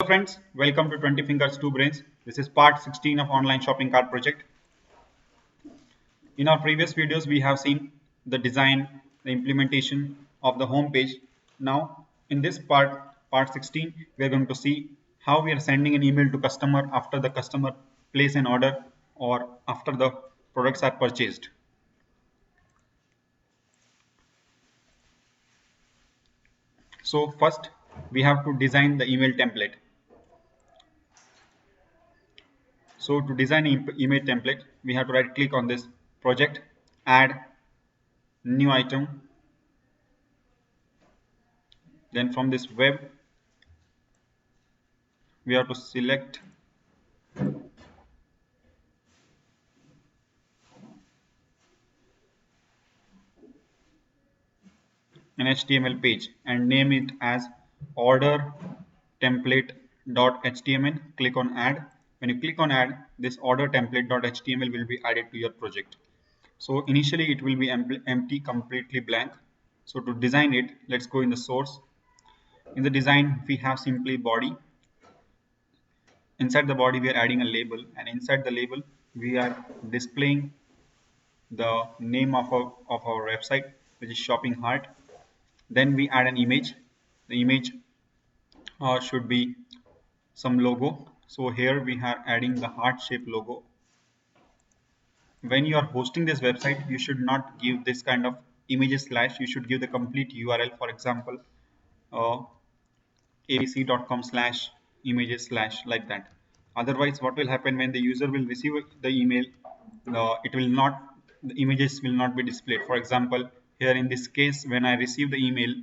friends, welcome to 20 Fingers 2 Brains. This is part 16 of online shopping cart project. In our previous videos, we have seen the design, the implementation of the home page. Now, in this part 16, we are going to see how we are sending an email to customer after the customer place an order or after the products are purchased. So first, we have to design the email template. So to design an email template, we have to right click on this project, add new item. Then from this web, we have to select an HTML page and name it as order template.html. Click on add. When you click on add, this order template.html will be added to your project. So initially it will be empty, completely blank. So to design it, let's go in the source. In the design, we have simply body. Inside the body, we are adding a label, and inside the label, we are displaying the name of our website, which is Shopping Heart. Then we add an image. The image should be some logo. So here we are adding the heart shape logo. When you are hosting this website, you should not give this kind of images slash. You should give the complete URL. For example, abc.com/images/ like that. Otherwise, what will happen when the user will receive the email, the images will not be displayed. For example, here in this case, when I receive the email,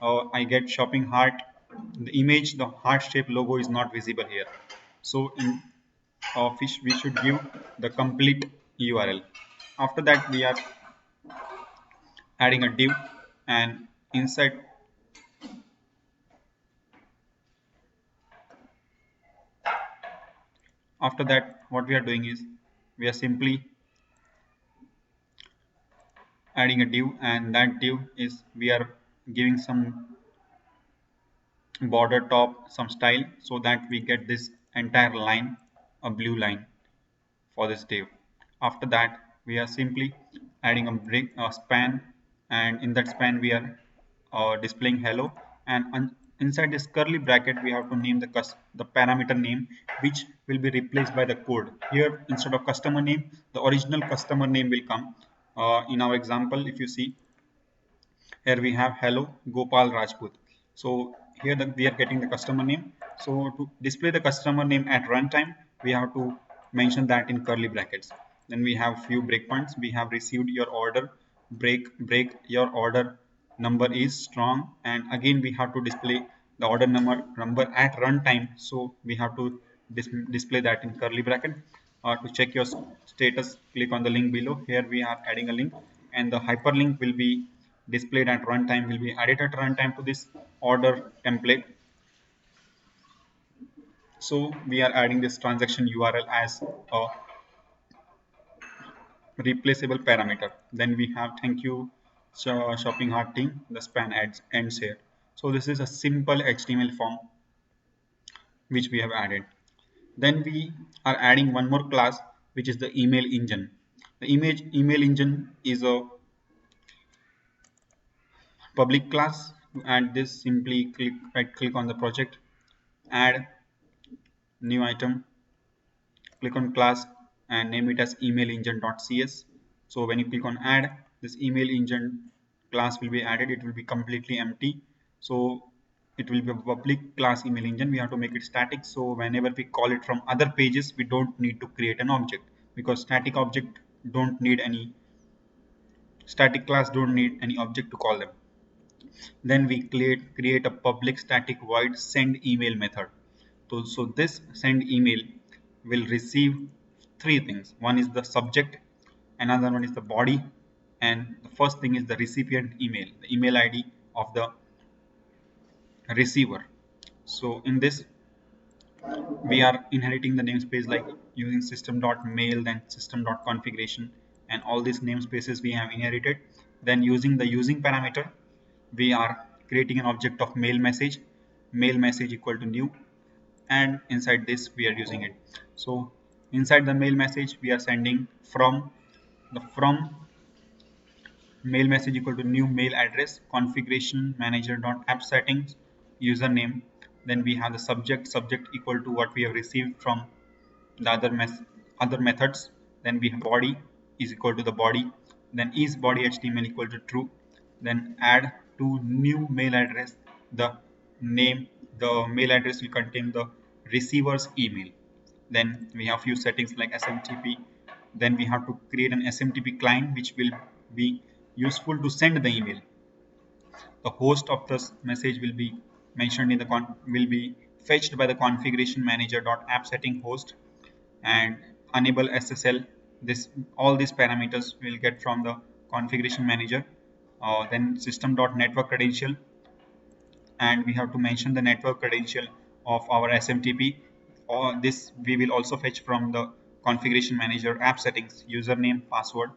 I get Shopping Heart. The image, the heart shape logo is not visible here. So in we should give the complete URL. After that, we are adding a div, and inside after that, what we are doing is we are simply adding a div, and that div is we are giving some border top, some style, so that we get this entire line, a blue line for this div. After that, we are simply adding a span, and in that span we are displaying hello, and inside this curly bracket we have to name the parameter name, which will be replaced by the code. Here, instead of customer name, the original customer name will come. In our example, if you see, here we have hello Gopal Rajput. So here we are getting the customer name. So to display the customer name at runtime, we have to mention that in curly brackets. Then we have few breakpoints. We have received your order, break your order number is strong, and again we have to display the order number at runtime. So we have to display that in curly bracket. To check your status, click on the link below. Here we are adding a link, and the hyperlink will be displayed at runtime, will be added at runtime to this order template. So we are adding this transaction URL as a replaceable parameter. Then we have thank you Shopping Heart team. The span ends here. So this is a simple HTML form which we have added. Then we are adding one more class, which is the email engine. The email engine is a public class. To add this, simply right click on the project, add new item, click on class and name it as email engine.cs. So when you click on add, this email engine class will be added. It will be completely empty. So it will be a public class email engine. We have to make it static, so whenever we call it from other pages, we don't need to create an object, because static class don't need any object to call them. Then we create a public static void send email method. So this send email will receive three things. One is the subject, another one is the body, and the first thing is the recipient email, the email ID of the receiver. So in this, we are inheriting the namespace like using system.mail, then system.configuration, and all these namespaces we have inherited. Then using the using parameter, we are creating an object of mail message equal to new. and inside this we are using it. So inside the mail message we are sending from the from mail message equal to new mail address configuration manager dot app settings username. Then we have the subject equal to what we have received from the other methods. Then we have body is equal to the body. Then is body html equal to true. Then add to new mail address the name. The mail address will contain the receiver's email. Then we have few settings like smtp. Then we have to create an smtp client which will be useful to send the email. The host of this message will be mentioned in the will be fetched by the configuration manager dot app setting host and enable ssl. This all these parameters will get from the configuration manager. Then system dot network credential, and we have to mention the network credential of our SMTP. Or this we will also fetch from the configuration manager app settings username password.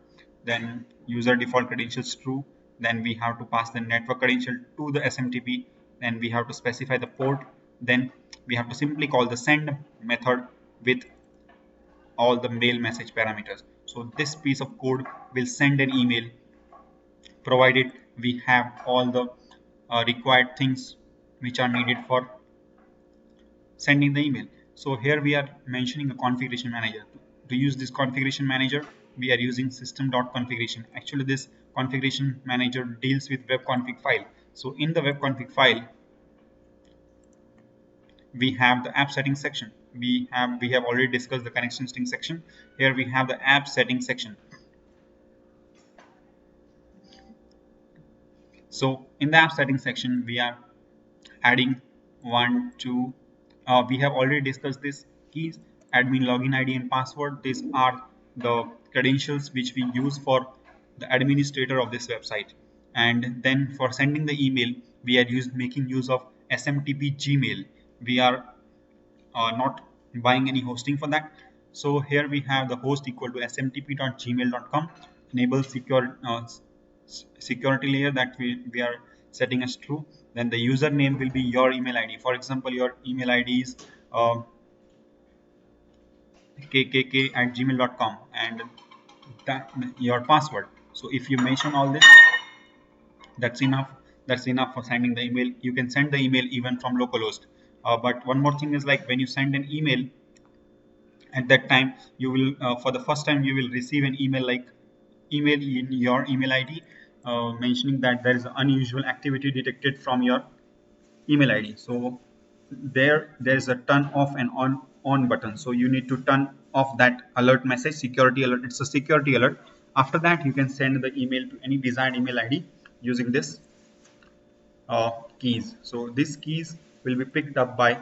Then user default credentials true. Then we have to pass the network credential to the SMTP. Then we have to specify the port. Then we have to simply call the send method with all the mail message parameters. So this piece of code will send an email provided we have all the required things which are needed for sending the email. So here we are mentioning a configuration manager. To use this configuration manager, we are using system.configuration. Actually, this configuration manager deals with web config file. So in the web config file, we have the app settings section. We have already discussed the connection string section. Here we have the app settings section. So in the app settings section, we are adding one, two. We have already discussed this keys, admin login ID and password. These are the credentials which we use for the administrator of this website. And then for sending the email, we are making use of SMTP Gmail. We are not buying any hosting for that. So here we have the host equal to smtp.gmail.com. Enable security layer that we are setting as true. Then the username will be your email ID. For example, your email ID is kkk@gmail.com and that your password. So if you mention all this, that's enough. That's enough for sending the email. You can send the email even from localhost. But one more thing is, like, when you send an email, at that time you will for the first time you will receive an email like email in your email ID mentioning that there is unusual activity detected from your email ID. So there's a turn off and on button. So you need to turn off that alert message, security alert. It's a security alert. After that, you can send the email to any desired email ID using this keys. So these keys will be picked up by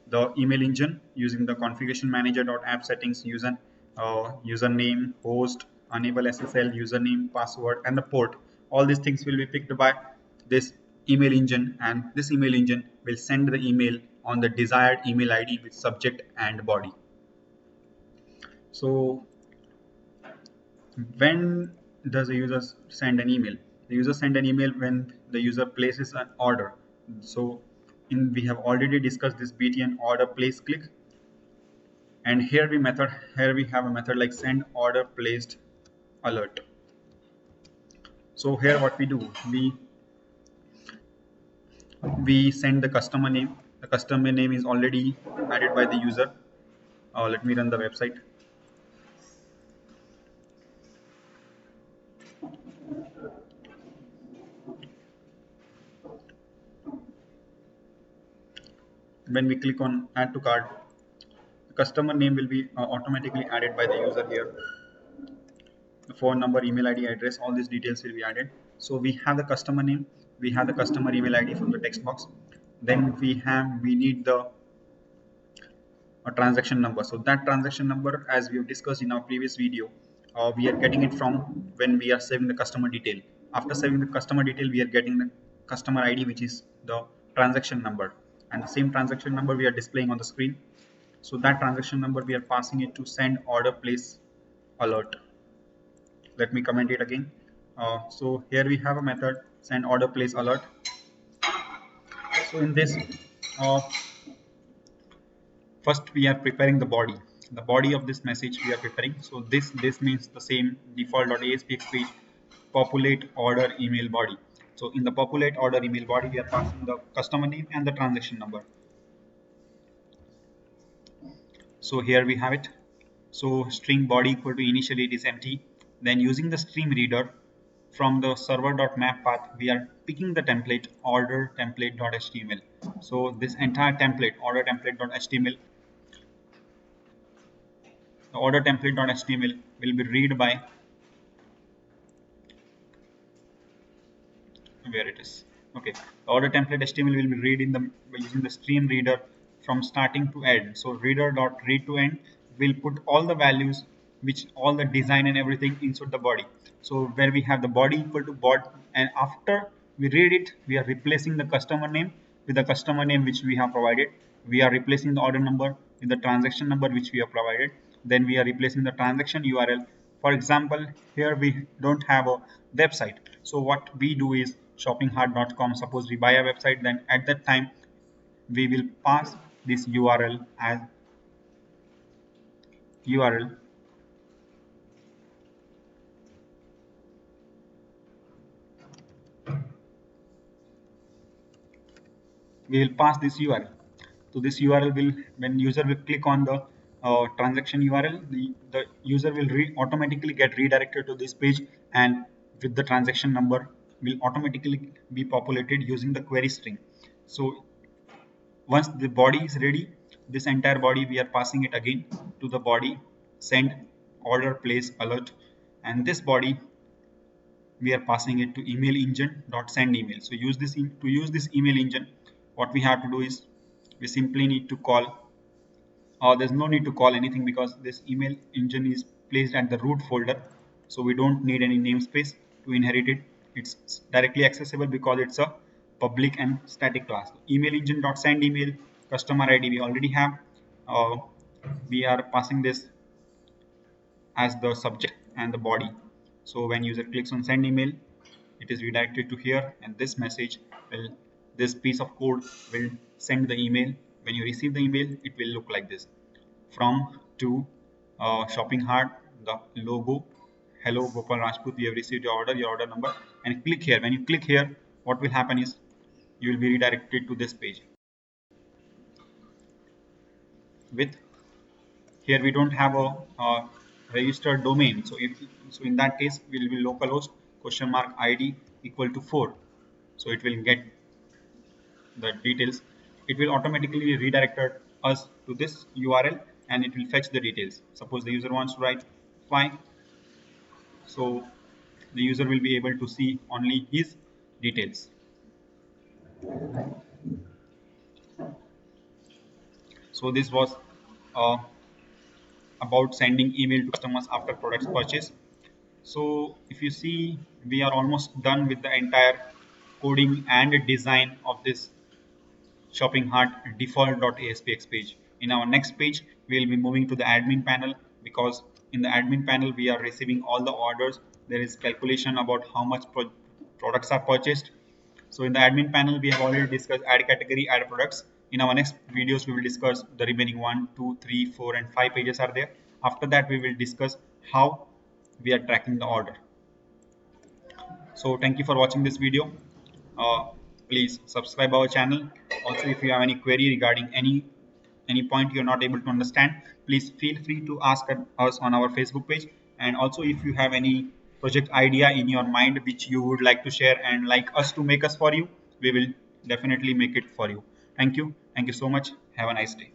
the email engine using the configuration manager.app settings username, host, enable SSL, username, password, and the port. All these things will be picked by this email engine, and this email engine will send the email on the desired email ID with subject and body. So when does a user send an email? The user send an email when the user places an order. So we have already discussed this btn order place click, and here we have a method like send order placed alert. So here what we do, we send the customer name. The customer name is already added by the user. Let me run the website. When we click on add to cart, the customer name will be automatically added by the user here. The phone number, email ID, address, all these details will be added. So we have the customer name, we have the customer email ID from the text box. Then we need the transaction number. So that transaction number, as we have discussed in our previous video, we are getting it from when we are saving the customer detail. After saving the customer detail, we are getting the customer ID, which is the transaction number, and the same transaction number we are displaying on the screen. So that transaction number we are passing it to send order place alert. Let me comment it again. So here we have a method send order place alert. So in this, uh, First we are preparing the body of this message we are preparing. So this means the same default.aspx page populate order email body. So in the populate order email body we are passing the customer name and the transaction number. So here we have it. So string body equal to initially it is empty. Then using the stream reader from the server.map path, we are picking the template order template.html. So this entire template order template.html, the order template.html will be read by where it is. Okay, the order template HTML will be read in the by using the stream reader from starting to end. So reader dot read to end will put all the values which all the design and everything inside the body. So where we have the body equal to bot, and after we read it we are replacing the customer name with the customer name which we have provided. We are replacing the order number with the transaction number which we have provided. Then we are replacing the transaction URL. For example, here we don't have a website, so what we do is shoppinghard.com. Suppose we buy a website, then at that time we will pass this URL as URL. We will pass this URL. So this URL will, when user will click on the transaction URL, the user will automatically get redirected to this page, and with the transaction number will automatically be populated using the query string. So once the body is ready, this entire body we are passing it again to the body send order place alert, and this body we are passing it to email engine dot send email. So to use this email engine, what we have to do is we simply need to call, or there's no need to call anything because this email engine is placed at the root folder, so we don't need any namespace to inherit it. It's directly accessible because it's a public and static class. Email engine dot send email, customer ID we already have. We are passing this as the subject and the body. So when user clicks on send email, it is redirected to here, and this message will, this piece of code will send the email. When you receive the email, it will look like this: from to shopping cart, the logo, hello Gopal Rajput, we have received your order number, and click here. When you click here, what will happen is you will be redirected to this page. With here we don't have a registered domain, so if so in that case we will be localhost question mark id equal to 4, so it will get the details. It will automatically redirect us to this URL, and it will fetch the details. Suppose the user wants to write fine, so the user will be able to see only his details. So this was uh, about sending email to customers after products purchase. So if you see, we are almost done with the entire coding and design of this shopping cart default.aspx page. In our next page, we will be moving to the admin panel, because in the admin panel we are receiving all the orders. There is calculation about how much products are purchased. So in the admin panel, we have already discussed add category, add products. In our next videos, we will discuss the remaining 1, 2, 3, 4, and 5 pages are there. After that, we will discuss how we are tracking the order. So thank you for watching this video. Uh, Please subscribe our channel. Also, if you have any query regarding any point you're not able to understand, please feel free to ask us on our Facebook page. And also, if you have any project idea in your mind which you would like to share and like us to make us for you, we will definitely make it for you. Thank you so much. Have a nice day.